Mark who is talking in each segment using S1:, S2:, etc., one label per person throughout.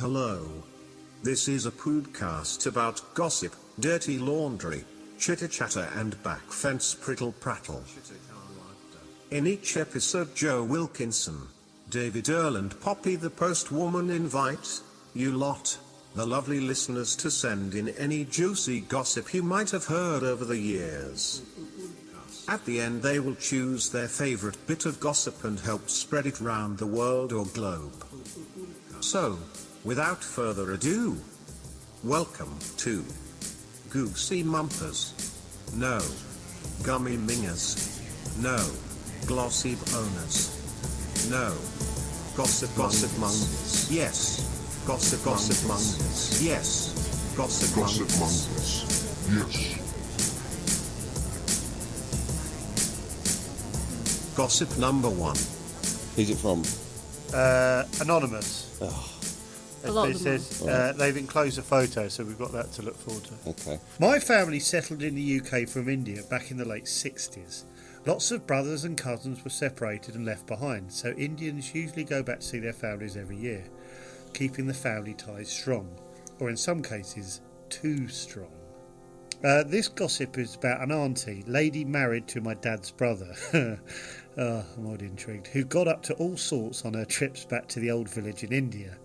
S1: Hello. This is a podcast about gossip, dirty laundry, chitter-chatter and backfence prittle-prattle. In each episode Joe Wilkinson, David Earl and Poppy the postwoman invite you lot, the lovely listeners, to send in any juicy gossip you might have heard over the years. At the end they will choose their favorite bit of gossip and help spread it round the world or globe. So, without further ado, welcome to Goosey Mumpers. No. Gummy Mingers. No. Glossy Boners. No. Gossipmongers. Yes. Gossipmongers. Yes. Gossipmongers.
S2: Yes.
S1: Gossip number 1.
S3: Who's it from?
S4: Anonymous.
S3: Oh,
S4: It says they've enclosed a photo, so we've got that to look forward to.
S3: okay.
S4: My family settled in the UK from India back in the late 60s. Lots of brothers and cousins were separated and left behind, so Indians usually go back to see their families every year, keeping the family ties strong, or in some cases, too strong. This gossip is about an auntie, lady married to my dad's brother. I'm already intrigued. Who got up to all sorts on her trips back to the old village in India.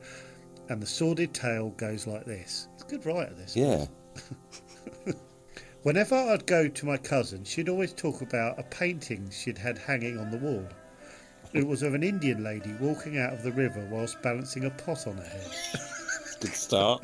S4: And the sordid tale goes like this. It's a good writer, this.
S3: Yeah.
S4: Whenever I'd go to my cousin, she'd always talk about a painting she'd had hanging on the wall. It was of an Indian lady walking out of the river whilst balancing a pot on her head.
S3: Good start.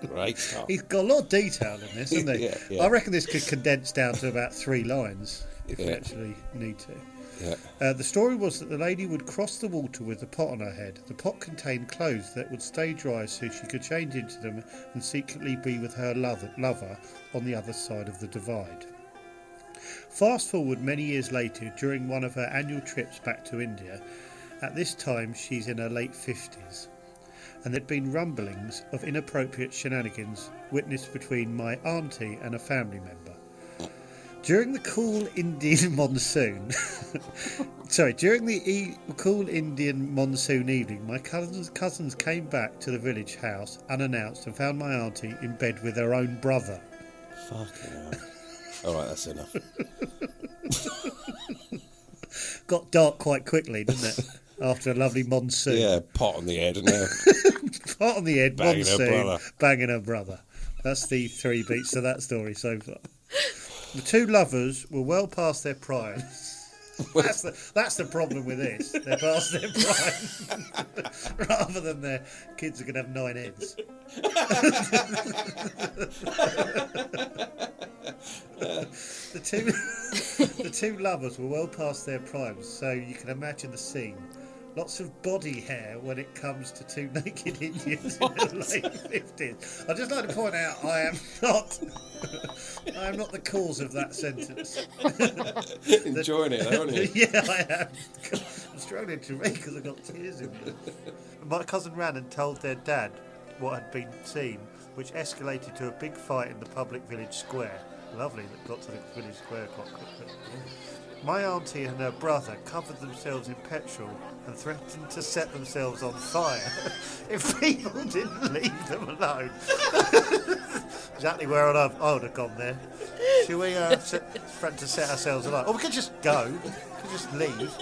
S3: Great start.
S4: He's got a lot of detail in this, hasn't he?
S3: Yeah.
S4: I reckon this could condense down to about 3 lines, if we
S3: Yeah.
S4: actually need to.
S3: Yeah.
S4: The story was that the lady would cross the water with the pot on her head. The pot contained clothes that would stay dry so she could change into them and secretly be with her lover on the other side of the divide. Fast forward many years later, during one of her annual trips back to India. At this time she's in her late 50s, and there'd been rumblings of inappropriate shenanigans witnessed between my auntie and a family member. During the cool Indian monsoon, cool Indian monsoon evening, my cousins came back to the village house unannounced and found my auntie in bed with her own brother.
S3: Fucking hell. All right, that's enough.
S4: Got dark quite quickly, didn't it? After a lovely monsoon.
S3: Yeah, pot on the head, and
S4: Pot on the head,
S3: Banging her
S4: monsoon,
S3: brother.
S4: banging her brother. That's the 3 beats to that story so far. The 2 lovers were well past their prime. That's the problem with this. They're past their prime. Rather than their kids are going to have 9 heads. The two lovers were well past their primes, so you can imagine the scene. Lots of body hair when it comes to 2 naked Indians in the late 50s. I'd just like to point out I am not the cause of that sentence.
S3: enjoying it, aren't you?
S4: Yeah, I am. I'm struggling to read because I've got tears in me. My cousin ran and told their dad what had been seen, which escalated to a big fight in the public village square. Lovely that got to the village square quite quickly. My auntie and her brother covered themselves in petrol and threatened to set themselves on fire if people didn't leave them alone. Exactly where I would have gone there. Should we threaten to set ourselves alight? Or we could just go. We could just leave.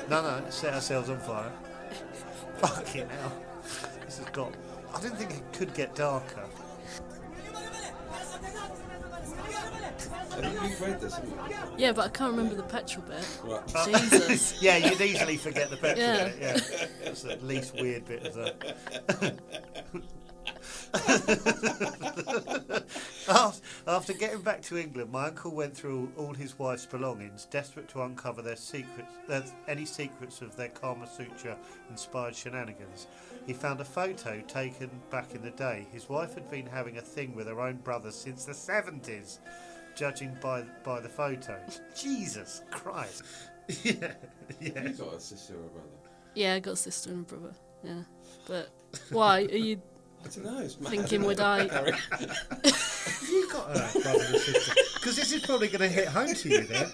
S4: No, set ourselves on fire. Fucking hell. This has got... I didn't think it could get darker.
S3: You've read this, haven't you?
S5: Yeah, but I can't remember the petrol bit.
S3: Right.
S5: Jesus.
S4: Yeah, you'd easily forget the petrol
S5: Yeah.
S4: bit. Yeah, that's the least weird bit of the. After getting back to England, my uncle went through all his wife's belongings, desperate to uncover their secrets, any secrets of their Kama Sutra-inspired shenanigans. He found a photo taken back in the day. His wife had been having a thing with her own brother since the 70s. Judging by the photos. Jesus Christ. Yeah.
S3: You got a sister or a brother?
S5: Yeah, I got a sister and a brother. Yeah. But why? Are you
S3: I don't know. It's mad,
S5: thinking
S3: isn't
S5: would
S3: it?
S5: I...
S4: You got a brother and sister. Because this is probably going to hit home to you then.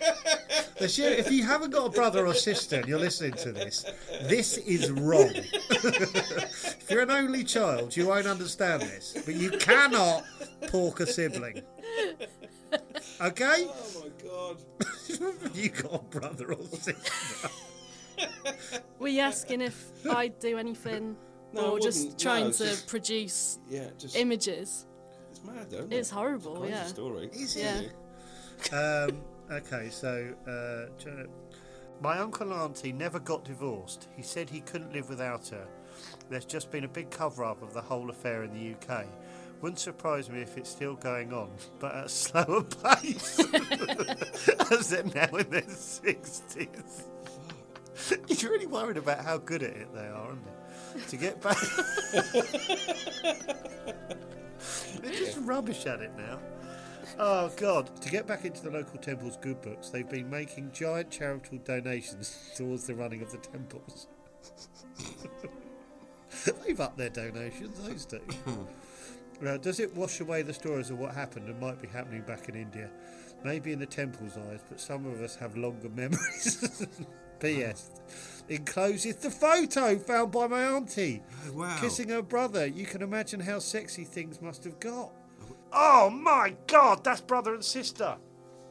S4: If you haven't got a brother or sister and you're listening to this, this is wrong. If you're an only child, you won't understand this. But you cannot pork a sibling. Okay?
S3: Oh my god.
S4: You got a brother or sister.
S5: Were you asking if I'd do anything,
S3: No, I
S5: or just
S3: wouldn't.
S5: trying
S3: No,
S5: to
S3: just-
S5: produce
S3: Just
S5: images?
S3: it's mad, though. Isn't
S5: It's
S3: it?
S5: horrible,
S3: Crazy
S5: yeah.
S3: story.
S4: Is
S5: Yeah.
S4: it? Okay, so my uncle and auntie never got divorced. He said he couldn't live without her. There's just been a big cover-up of the whole affair in the UK. Wouldn't surprise me if it's still going on, but at a slower pace, as they're now in their 60s. He's really worried about how good at it they are, aren't they? To get back... They're just rubbish at it now. Oh, God. To get back into the local temple's good books, they've been making giant charitable donations towards the running of the temples. They've upped their donations, those two. Does it wash away the stories of what happened and might be happening back in India? Maybe in the temple's eyes, but some of us have longer memories. P.S. Encloses the photo found by my auntie.
S3: Oh, wow.
S4: Kissing her brother. You can imagine how sexy things must have got. Oh my God, that's brother and sister.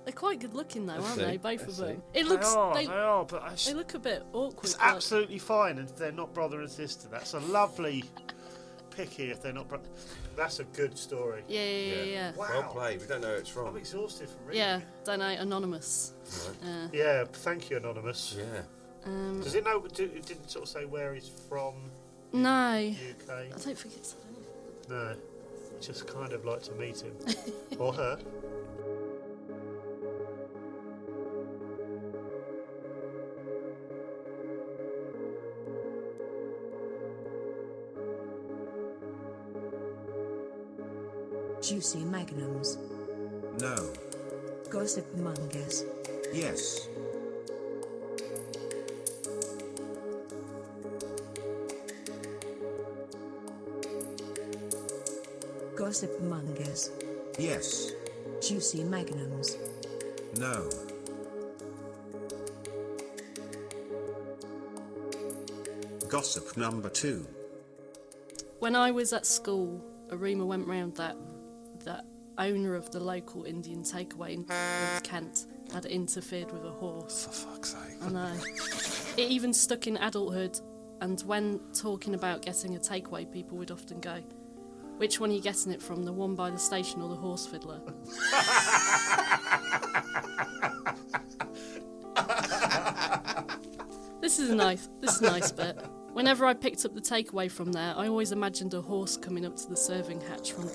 S5: They're quite good looking though, aren't
S3: see.
S5: they? Both
S3: I
S5: of
S3: see.
S5: them. It looks.
S4: They are, but
S5: They look a bit awkward.
S4: it's
S5: but-
S4: absolutely fine if they're not brother and sister. That's a lovely picky if they're not brother. That's a good story.
S5: Yeah.
S4: Wow.
S3: Well played. We don't know who it's
S4: I'm
S3: from.
S4: exhausted from reading.
S5: Yeah, don't know. Anonymous.
S4: Yeah, thank you, Anonymous.
S3: Yeah.
S4: Does it know? It didn't sort of say where he's from.
S5: No,
S4: UK.
S5: I don't think it's.
S4: No, just kind of like to meet him or her.
S2: Juicy magnums.
S1: No.
S2: Gossipmongers.
S1: Yes.
S2: Gossipmongers.
S1: Yes.
S2: Juicy magnums.
S1: No. Gossip number 2.
S5: When I was at school, a rumour went round that the owner of the local Indian takeaway in Kent had interfered with a horse.
S3: For fuck's sake.
S5: I know. It even stuck in adulthood, and when talking about getting a takeaway, people would often go, "Which one are you getting it from, the one by the station or the horse fiddler?" This is a nice bit. Whenever I picked up the takeaway from there, I always imagined a horse coming up to the serving hatch from the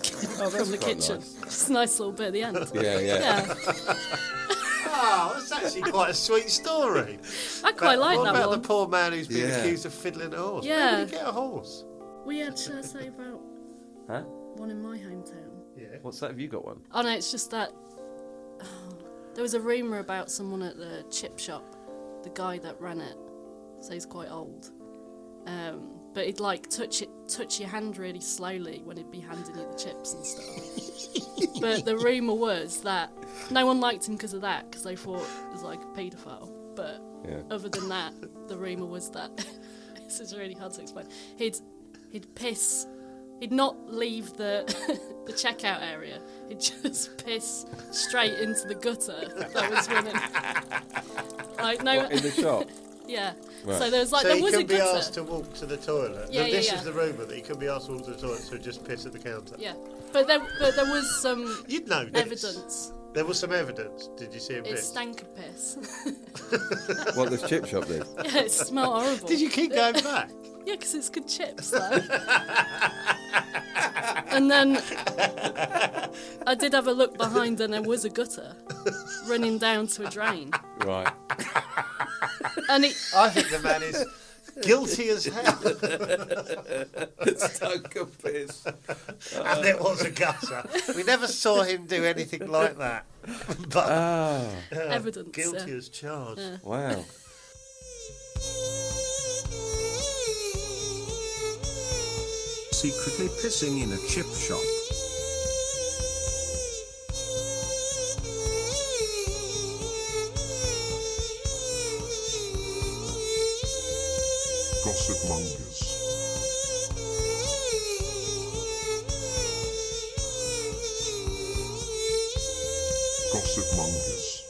S3: quite
S5: kitchen.
S3: nice.
S5: It's a nice little bit at the end.
S3: Yeah.
S4: Oh, that's actually quite a sweet story.
S5: I quite like
S4: what
S5: that
S4: about
S5: one.
S4: the poor man who's been
S3: Yeah.
S4: accused of fiddling a horse?
S5: Yeah.
S4: Where did he get a horse?
S5: We had to say about
S6: Huh?
S5: one in my hometown.
S4: Yeah.
S6: What's that? Have you got one?
S5: Oh no, it's just that there was a rumour about someone at the chip shop, the guy that ran it, so he's quite old. But he'd like touch your hand really slowly when he'd be handing you the chips and stuff. But the rumour was that no one liked him because of that, because they thought he was like a paedophile. But other than that, the rumour was that this is really hard to explain. He'd piss. He'd not leave the the checkout area. He'd just piss straight into the gutter that was running. Like no,
S6: What, in the shop?
S5: yeah.
S6: Right.
S5: So there was like
S4: So
S5: there
S4: he
S5: was a
S4: couldn't be
S5: gutter.
S4: asked to walk to the toilet.
S5: Yeah,
S4: This
S5: yeah.
S4: is the rumour that he couldn't be asked to walk to the toilet, so just piss at the counter.
S5: Yeah, but there was some
S4: You'd know this.
S5: evidence.
S4: There was some evidence. Did you see him
S5: It
S4: piss?
S5: stank of piss.
S6: What, this chip shop did?
S5: Yeah, it smelled horrible.
S4: Did you keep going back?
S5: Yeah, because it's good chips though. And then I did have a look behind, and there was a gutter running down to a drain.
S6: Right.
S5: And it,
S4: I think the man is guilty as hell.
S6: Stunk of piss.
S4: And it was a gutter. We never saw him do anything like that. But
S6: Ah,
S5: evidence.
S4: guilty
S5: Yeah.
S4: as charged.
S5: Yeah.
S6: wow.
S1: Secretly pissing in a chip shop.
S7: Gossipmongers. Gossipmongers.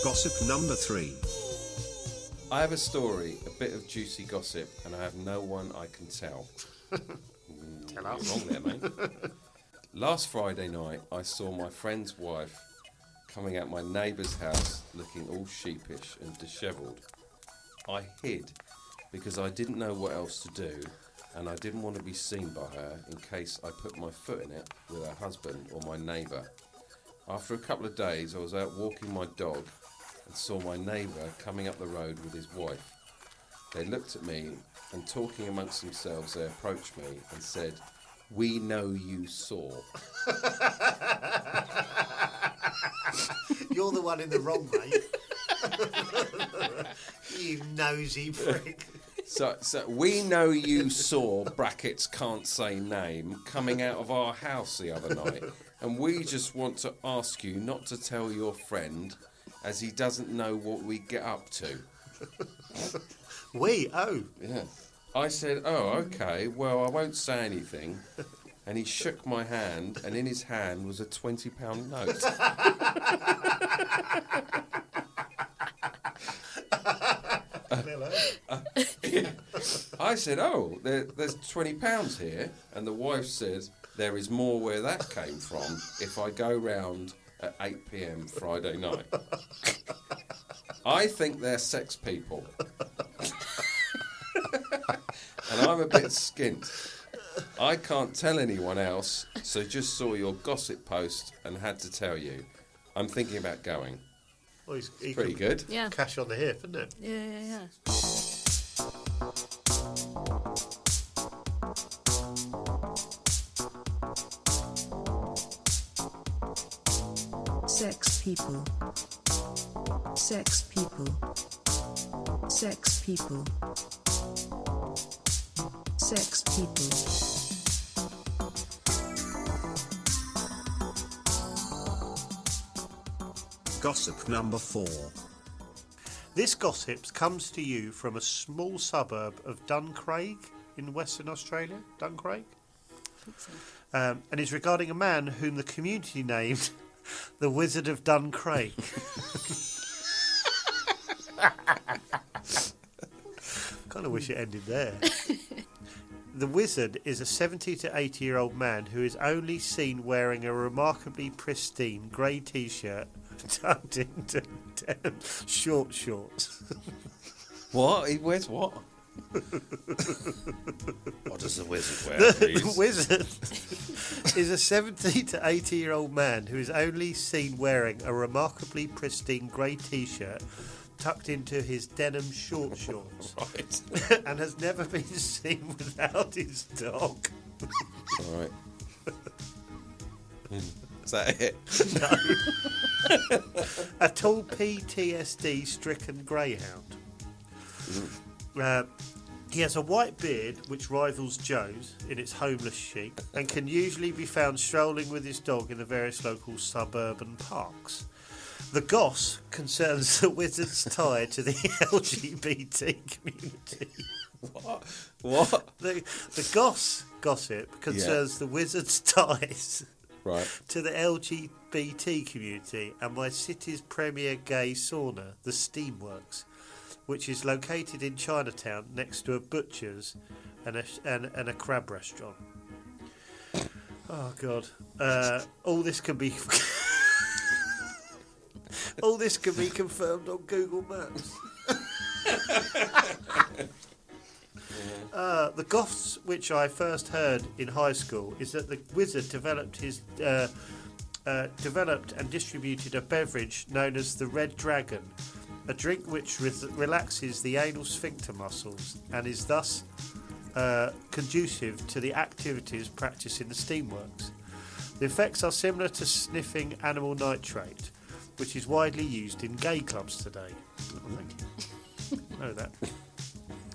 S1: Gossip number 3.
S6: I have a story, a bit of juicy gossip, and I have no one I can tell.
S4: Tell us.
S6: You're wrong there, mate. Last Friday night, I saw my friend's wife coming out my neighbour's house looking all sheepish and dishevelled. I hid because I didn't know what else to do, and I didn't want to be seen by her in case I put my foot in it with her husband or my neighbour. After a couple of days, I was out walking my dog and saw my neighbour coming up the road with his wife. They looked at me, and talking amongst themselves, they approached me and said, "We know you saw."
S4: You're the one in the wrong, mate. You nosy prick.
S6: So we know you saw, brackets can't say name, coming out of our house the other night, and we just want to ask you not to tell your friend, as he doesn't know what we get up to.
S4: Yeah.
S6: I said, "Oh, okay, well, I won't say anything." And he shook my hand, and in his hand was a £20 note. I said, "Oh, there's £20 here." And the wife said, "There is more where that came from if I go round at 8 p.m. Friday night." I think they're sex people. And I'm a bit skint. I can't tell anyone else, so just saw your gossip post and had to tell you. I'm thinking about going.
S4: Well, he
S6: Pretty
S4: could
S6: good.
S5: Yeah.
S4: cash on the hip, isn't it?
S5: Yeah.
S2: Sex people. Sex people. Sex people. Sex people.
S1: Gossip number 4.
S4: This gossip comes to you from a small suburb of Duncraig in Western Australia. Duncraig? And is regarding a man whom the community named the Wizard of Duncraig. Kind of wish it ended there. The wizard is a 70 to 80-year-old man who is only seen wearing a remarkably pristine grey t-shirt tucked into denim short shorts.
S6: What? He wears what? What does the wizard wear,
S4: The
S6: please?
S4: wizard is a 70 to 80-year-old man who is only seen wearing a remarkably pristine grey t-shirt tucked into his denim short shorts.
S6: Right.
S4: And has never been seen without his dog.
S6: Right. Is that it?
S4: A tall PTSD-stricken greyhound. He has a white beard which rivals Joe's in its homeless chic and can usually be found strolling with his dog in the various local suburban parks. The goss concerns the wizard's tie to the LGBT community.
S6: What?
S4: The gossip concerns the wizard's ties
S6: Right.
S4: to the LGBT community and my city's premier gay sauna, the Steamworks, which is located in Chinatown next to a butcher's and a crab restaurant. Oh God! All this can be confirmed on Google Maps. The goths which I first heard in high school is that the wizard developed and distributed a beverage known as the Red Dragon, a drink which relaxes the anal sphincter muscles and is thus conducive to the activities practiced in the Steamworks. The effects are similar to sniffing animal nitrate, which is widely used in gay clubs today. Oh, thank you. Know that.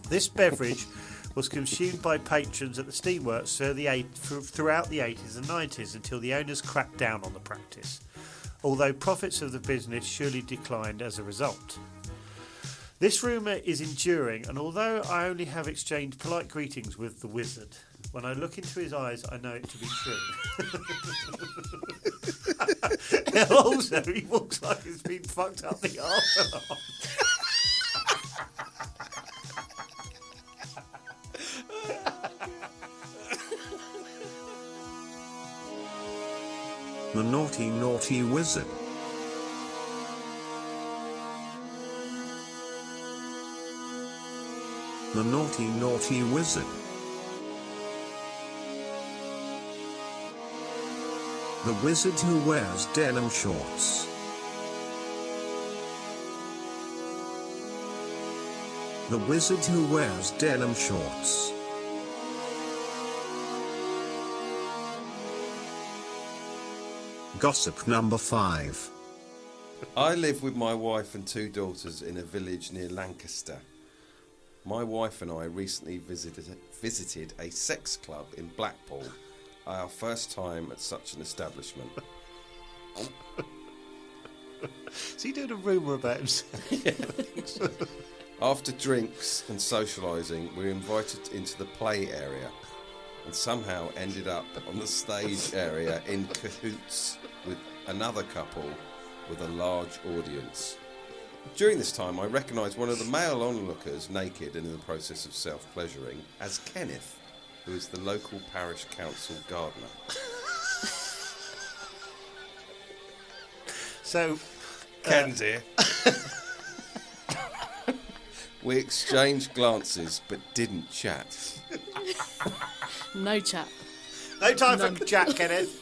S4: This beverage was consumed by patrons at the Steamworks throughout the 80s and 90s until the owners cracked down on the practice. although profits of the business surely declined as a result. This rumour is enduring, and although I only have exchanged polite greetings with the wizard, when I look into his eyes, I know it to be true. And also, he looks like he's been fucked up the arse a lot.
S1: The naughty, naughty wizard. The naughty, naughty wizard. The wizard who wears denim shorts. The wizard who wears denim shorts. Gossip number 5.
S6: I live with my wife and 2 daughters in a village near Lancaster. My wife and I recently visited a sex club in Blackpool. Our first time at such an establishment.
S4: Is he doing a rumour about himself?
S6: After drinks and socialising, we were invited into the play area and somehow ended up on the stage area in cahoots with another couple with a large audience. During this time, I recognised one of the male onlookers naked and in the process of self-pleasuring as Kenneth, who is the local parish council gardener.
S4: So,
S6: Ken's here. We exchanged glances but didn't chat.
S5: No chat.
S4: no time for chat, Kenneth.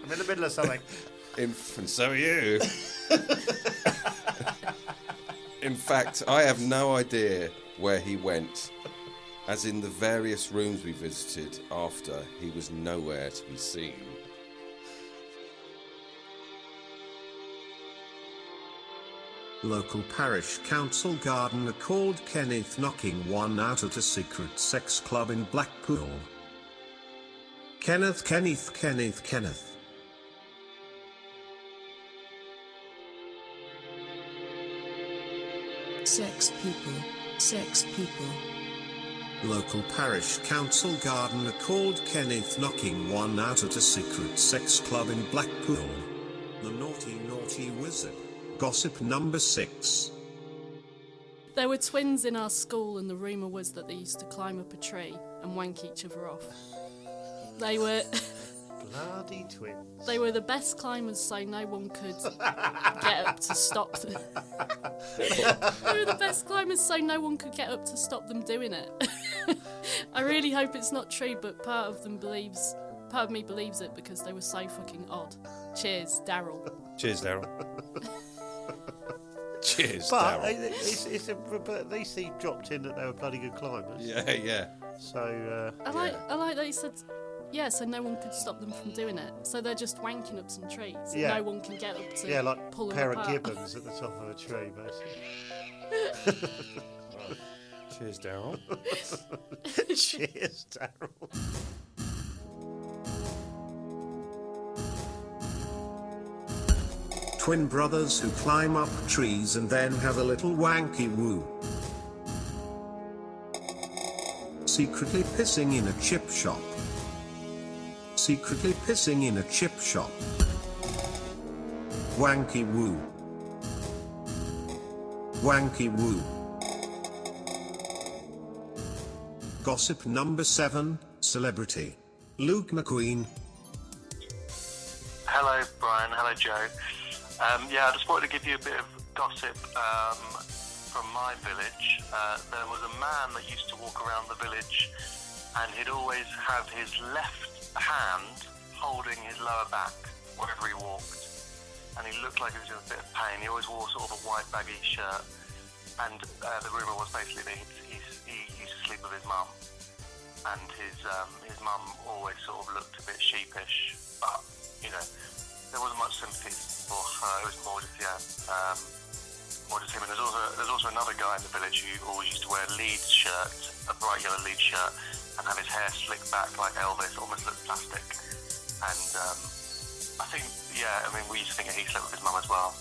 S4: I'm in the middle of something.
S6: And so are you. In fact, I have no idea where he went, as in the various rooms we visited after, he was nowhere to be seen.
S1: Local parish council gardener called Kenneth knocking one out at a secret sex club in Blackpool. Kenneth.
S2: Sex people.
S1: Local parish council gardener called Kenneth knocking one out at a secret sex club in Blackpool. The naughty, naughty wizard. Gossip number 6.
S5: There were twins in our school, and the rumour was that they used to climb up a tree and wank each other off. They were
S4: Bloody twins.
S5: they were the best climbers, so no one could get up to stop them. They were the best climbers, so no one could get up to stop them doing it. I really hope it's not true, but part of me believes it because they were so fucking odd. Cheers, Daryl.
S6: Cheers, Daryl. Cheers,
S4: But
S6: Daryl.
S4: but at least he dropped in that they were bloody good climbers.
S6: Yeah.
S4: So
S5: I like that he said, yeah, so no one could stop them from doing it. So they're just wanking up some trees. And
S4: Yeah.
S5: no one can get up to
S4: like
S5: pull
S4: a
S5: them
S4: pair
S5: apart.
S4: of gibbons at the top of a tree, basically.
S6: Cheers, Daryl.
S4: Cheers, Daryl.
S1: Twin brothers who climb up trees and then have a little wanky woo. Secretly pissing in a chip shop. Secretly pissing in a chip shop. Wanky woo. Wanky woo. Gossip number 7, celebrity. Luke McQueen.
S7: Hello, Brian. Hello, Joe. I just wanted to give you a bit of gossip from my village. There was a man that used to walk around the village, and he'd always have his left hand holding his lower back wherever he walked, and he looked like he was in a bit of pain. He always wore sort of a white baggy shirt, and the rumour was basically that he used to sleep with his mum, and his mum always sort of looked a bit sheepish, but there wasn't much sympathy for her. It was more just more just him. And there's also another guy in the village who always used to wear a Leeds shirt, a bright yellow Leeds shirt, and have his hair slicked back like Elvis, almost looked plastic. And I think, yeah, I mean, we used to think he slept with his mum as well.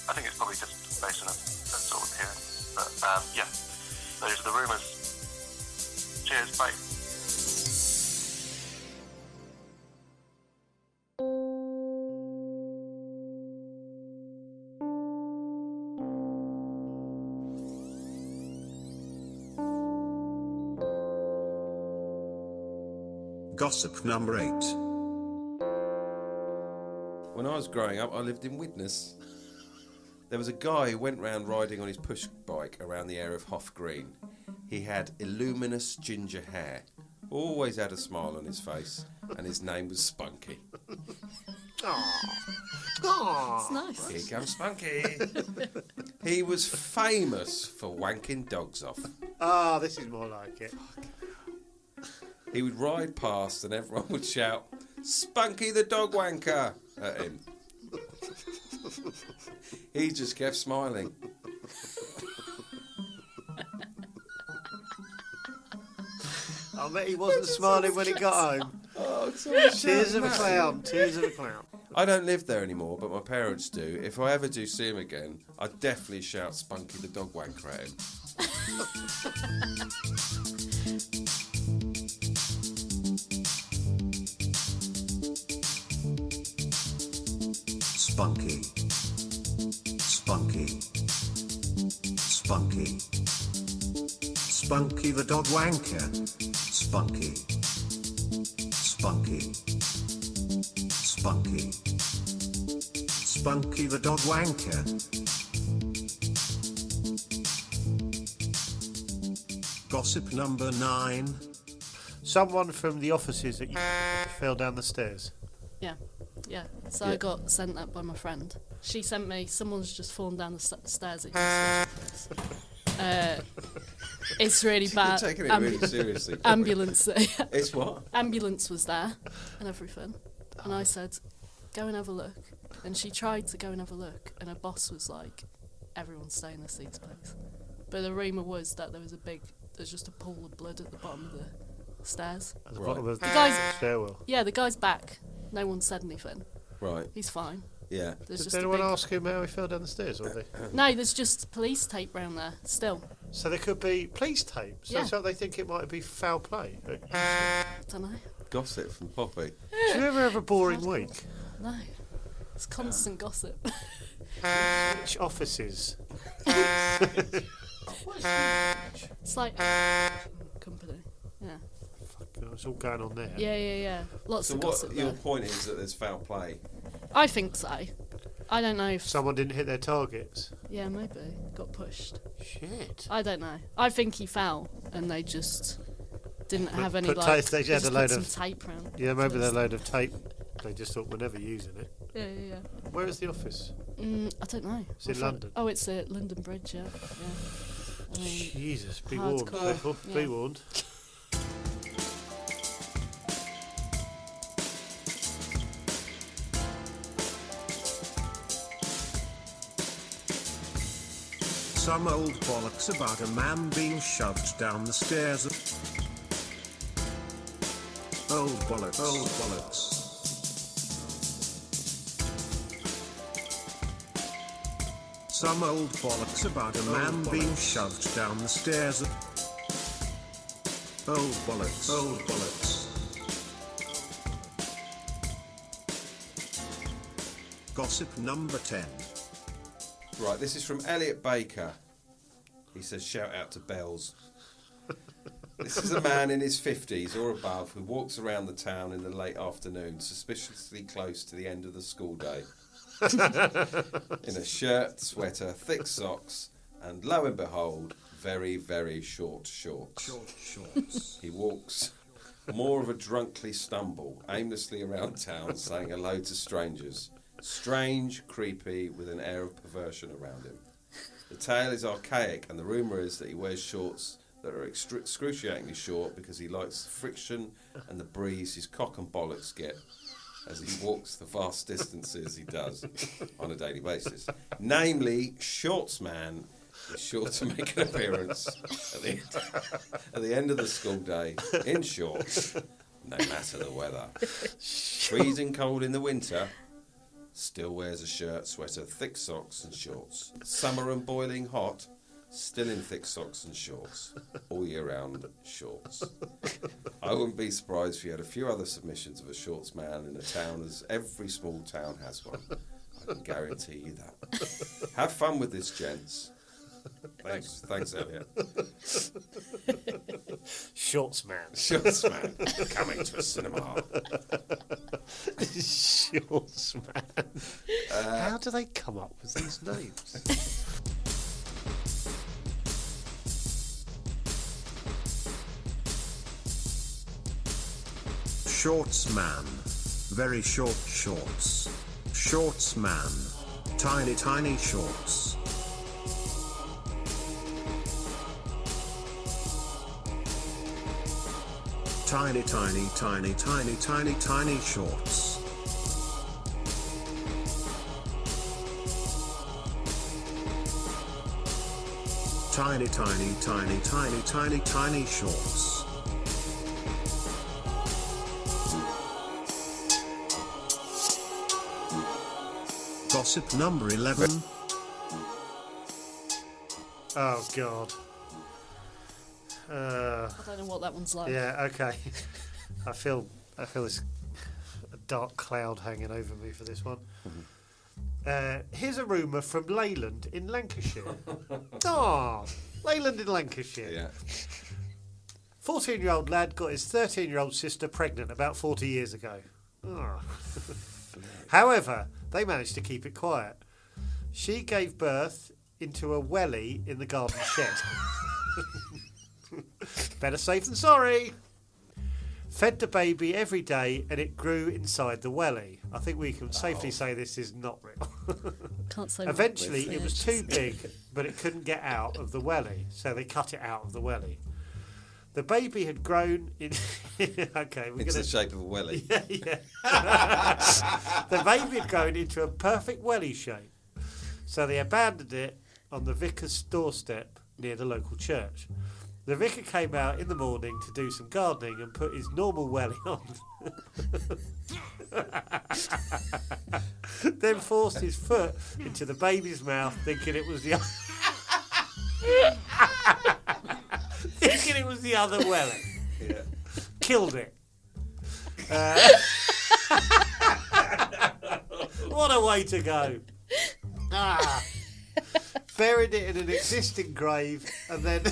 S7: I think it's probably just based on a sort of appearance. But, yeah, those are the rumours. Cheers, bye.
S1: Gossip number 8.
S6: When I was growing up, I lived in Widnes. There was a guy who went round riding on his push bike around the area of Hoff Green. He had illuminous ginger hair, always had a smile on his face, and his name was Spunky.
S5: It's nice.
S6: Here comes Spunky. He was famous for wanking dogs off.
S4: Ah, this is more like it.
S6: He would ride past and everyone would shout, "Spunky the dog wanker," at him. He just kept smiling.
S4: I bet he wasn't smiling when he got home.
S6: Oh,
S4: Tears of a clown, tears of a clown.
S6: I don't live there anymore, but my parents do. If I ever do see him again, I'd definitely shout "Spunky the dog wanker" at him.
S1: Spunky. Spunky. Spunky. Spunky the dog wanker. Spunky. Spunky. Spunky. Spunky the dog wanker. Gossip number 9.
S4: Someone from the offices that you fell down the stairs.
S5: Yeah. So I got sent that by my friend. She sent me, someone's just fallen down the stairs at your it's really bad.
S6: You're taking it really seriously.
S5: Ambulance.
S6: It's what?
S5: Ambulance was there and everything. And I said, go and have a look. And she tried to go and have a look. And her boss was like, everyone stay in their seats, please. But the rumour was that there's just a pool of blood at the bottom of the stairs.
S4: At the bottom of the
S5: guy's-
S4: stairwell.
S5: Yeah, the guy's back. No one said anything.
S6: Right.
S5: He's fine.
S6: Yeah.
S5: There's
S4: Did
S5: just a
S4: anyone
S5: big...
S4: ask him how he fell down the stairs? Or they?
S5: No, there's just police tape round there still.
S4: So there could be police tape. So,
S5: Yeah.
S4: so they think it might be foul play. Do
S5: Don't know.
S6: Gossip from Poppy.
S4: you ever have a boring week?
S5: No. It's constant gossip.
S4: Which offices?
S5: It's like company. Yeah.
S4: It's all going on there.
S5: Yeah. Lots
S6: So
S5: of gossip
S6: what your
S5: there.
S6: point is that there's foul play?
S5: I think so. I don't know if...
S4: Someone didn't hit their targets.
S5: Yeah, maybe. Got pushed.
S4: Shit.
S5: I don't know. I think he fell and they just didn't have any,
S4: put
S5: like...
S4: tape- they
S5: they
S4: had
S5: just
S4: a load
S5: put
S4: of-
S5: some tape round.
S4: Yeah, maybe they're a load of tape. They just thought we're never using it.
S5: Yeah.
S4: Where is the office?
S5: I don't know.
S4: It's in
S5: I thought-
S4: London.
S5: Oh, it's at London Bridge, yeah. I mean,
S4: Jesus, be warned,
S5: hardcore,
S4: people.
S5: yeah.
S4: Be warned.
S1: Some old bollocks about a man being shoved down the stairs. Old bollocks. Old bollocks. Some old bollocks about a man being shoved down the stairs. Old bollocks. Old bollocks. Gossip number 10.
S6: Right, this is from Elliot Baker. He says, shout out to Bells. This is a man in his 50s or above who walks around the town in the late afternoon, suspiciously close to the end of the school day. In a shirt, sweater, thick socks, and lo and behold, very, very short shorts.
S1: Short shorts.
S6: He walks more of a drunkly stumble, aimlessly around town, saying hello to strangers. Strange, creepy, with an air of perversion around him. The tale is archaic, and the rumour is that he wears shorts that are excruciatingly short because he likes the friction and the breeze his cock and bollocks get as he walks the vast distances he does on a daily basis. Namely, Shorts Man is sure to make an appearance at the end of the school day in shorts, no matter the weather. Freezing cold in the winter, still wears a shirt, sweater, thick socks and shorts. Summer and boiling hot, still in thick socks and shorts. All year round shorts. I wouldn't be surprised if you had a few other submissions of a shorts man in a town, as every small town has one. I can guarantee you that. Have fun with this, gents. Thanks, Elliot.
S4: Shorts man.
S6: Shorts man coming to a cinema.
S4: Shorts man. How do they come up with these names?
S1: Shorts man. Very short shorts. Shorts man. Tiny tiny shorts. Tiny tiny tiny tiny tiny tiny shorts. Tiny tiny tiny tiny tiny tiny shorts. Gossip number 11.
S4: Oh God.
S5: I don't know what that one's like.
S4: Yeah. Okay. I feel this a dark cloud hanging over me for this one. Here's a rumour from Leyland in Lancashire. Leyland in Lancashire.
S6: Yeah.
S4: 14-year-old lad got his 13-year-old sister pregnant about 40 years ago. Oh. However, they managed to keep it quiet. She gave birth into a welly in the garden shed. Better safe than sorry. Fed the baby every day and it grew inside the welly. I think we can safely say this is not real.
S5: Can't say.
S4: Eventually it was too big, but it couldn't get out of the welly, so they cut it out of the welly. The baby had grown in... okay, we're
S6: It's
S4: going
S6: the shape of a welly.
S4: Yeah. The baby had grown into a perfect welly shape, so they abandoned it on the vicar's doorstep near the local church. The vicar came out in the morning to do some gardening and put his normal welly on. Then forced his foot into the baby's mouth, thinking it was the other welly.
S6: Yeah.
S4: Killed it. What a way to go. Buried it in an existing grave and then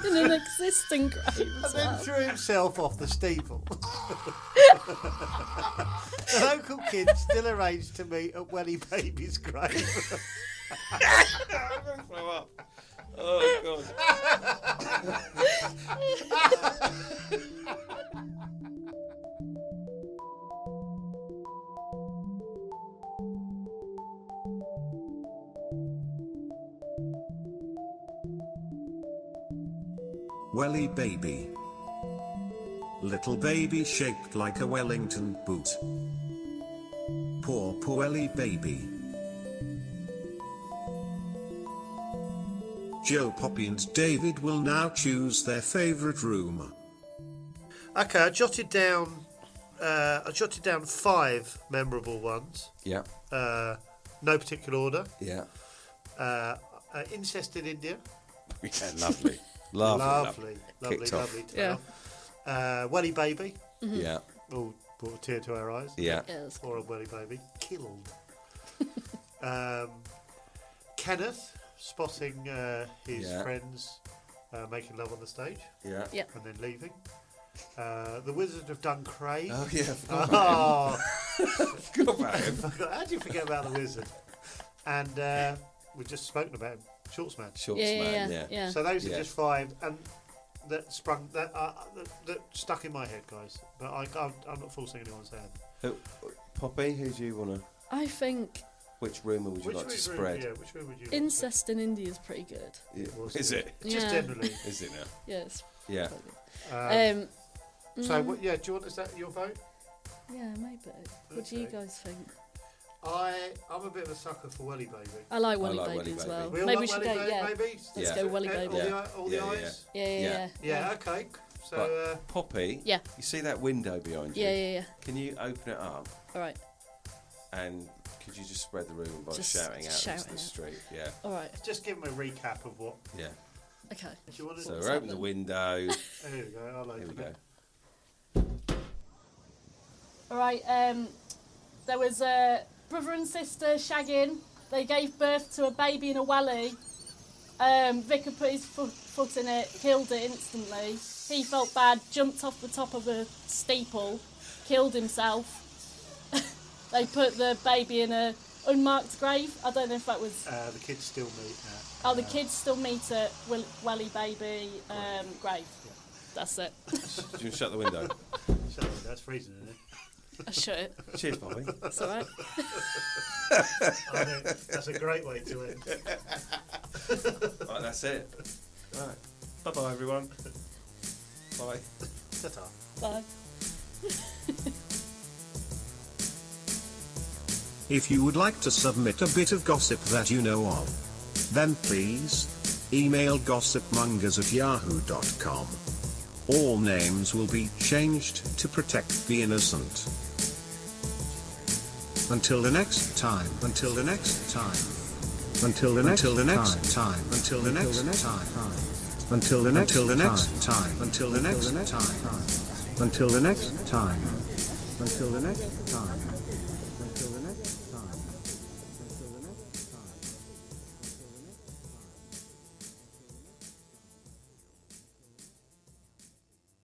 S5: In an existing grave
S4: and
S5: as
S4: then
S5: well.
S4: threw himself off the steeple. The local kids still arranged to meet at Welly Baby's grave.
S6: Throw up. Oh, God.
S1: Welly baby. Little baby shaped like a Wellington boot. Poor Welly baby. Joe, Poppy and David will now choose their favourite rumour.
S4: Okay, I jotted down 5 memorable ones.
S6: Yeah.
S4: No particular order.
S6: Yeah.
S4: Incest in India.
S6: Yeah, lovely. Lovely.
S4: Lovely
S6: Kicked off.
S4: tale. Welly Baby.
S6: Yeah.
S4: Oh, brought a tear to our eyes.
S6: Yeah.
S5: Yes.
S4: Or a Welly Baby. Killed. Kenneth spotting his
S6: Yeah.
S4: friends making love on the stage
S6: Yeah.
S5: Yeah.
S4: and then leaving. The Wizard of Duncraig.
S6: Oh, yeah. Forgot about
S4: Oh,
S6: him. Forgot about him.
S4: how do you forget about the Wizard? And we've just spoken about him, Shortsman.
S6: Shorts
S5: Yeah.
S6: man, yeah.
S4: So those are
S6: Yeah.
S4: just 5, and that stuck in my head, guys. But I'm not forcing anyone's hand.
S6: Poppy, who do you want to...
S5: I think
S6: Which rumour would you like to spread?
S4: Which room would you?
S5: incest in India is pretty good.
S6: Yeah.
S4: Was
S6: Is it?
S4: Just
S5: Yeah.
S4: generally.
S6: Is it now?
S5: Yes.
S6: Yeah.
S4: So what? Yeah. Do you want? Is that your vote?
S5: Yeah, maybe. What do you
S4: Okay.
S5: guys think?
S4: I'm a bit of a sucker for Welly Baby.
S5: I like Welly
S6: like
S5: Baby
S6: Welly
S5: as
S6: Baby.
S5: well.
S4: We all
S5: Maybe
S4: like
S5: we should
S4: Welly
S5: go.
S4: Baby,
S5: Yeah.
S4: maybe?
S5: Let's
S6: Yeah.
S5: go Welly
S4: Okay,
S5: Baby.
S4: all the
S6: Yeah,
S4: eyes.
S5: Yeah.
S4: Yeah. Okay. So
S6: Right. Poppy,
S5: Yeah.
S6: you see that window behind you?
S5: Yeah.
S6: Can you open it up
S5: All right.
S6: and Could you just spread the rumour by
S5: Just
S6: shouting out into
S5: shouting
S6: the
S5: it.
S6: street? Yeah.
S5: All right.
S4: Just give them a recap of what.
S6: Yeah.
S5: Okay.
S4: Do you want to?
S6: So we open the window.
S4: Here we go. I'll open
S6: Here we
S4: it.
S6: go.
S5: All right. There was a brother and sister shagging. They gave birth to a baby in a welly. Vicar put his foot in it, killed it instantly. He felt bad, jumped off the top of a steeple, killed himself. They put the baby in a unmarked grave. I don't know if that was.
S4: The kids still meet.
S5: Oh, the kids still meet at Welly baby grave. That's it.
S6: Do you shut the window?
S4: Shut up, that's freezing, isn't it?
S5: I shut it.
S6: Cheers, Bobby.
S5: It's all right.
S4: I know, that's a great way to end.
S6: Right, that's it. Right. Bye-bye, everyone. Bye.
S4: Ta-ta.
S5: Bye.
S1: If you would like to submit a bit of gossip that you know of, then please email gossipmongers@yahoo.com. All names will be changed to protect the innocent. Until the next time, until the next time, until the next time, until the next time, until the next time, until the next time, until the next time, until the next time.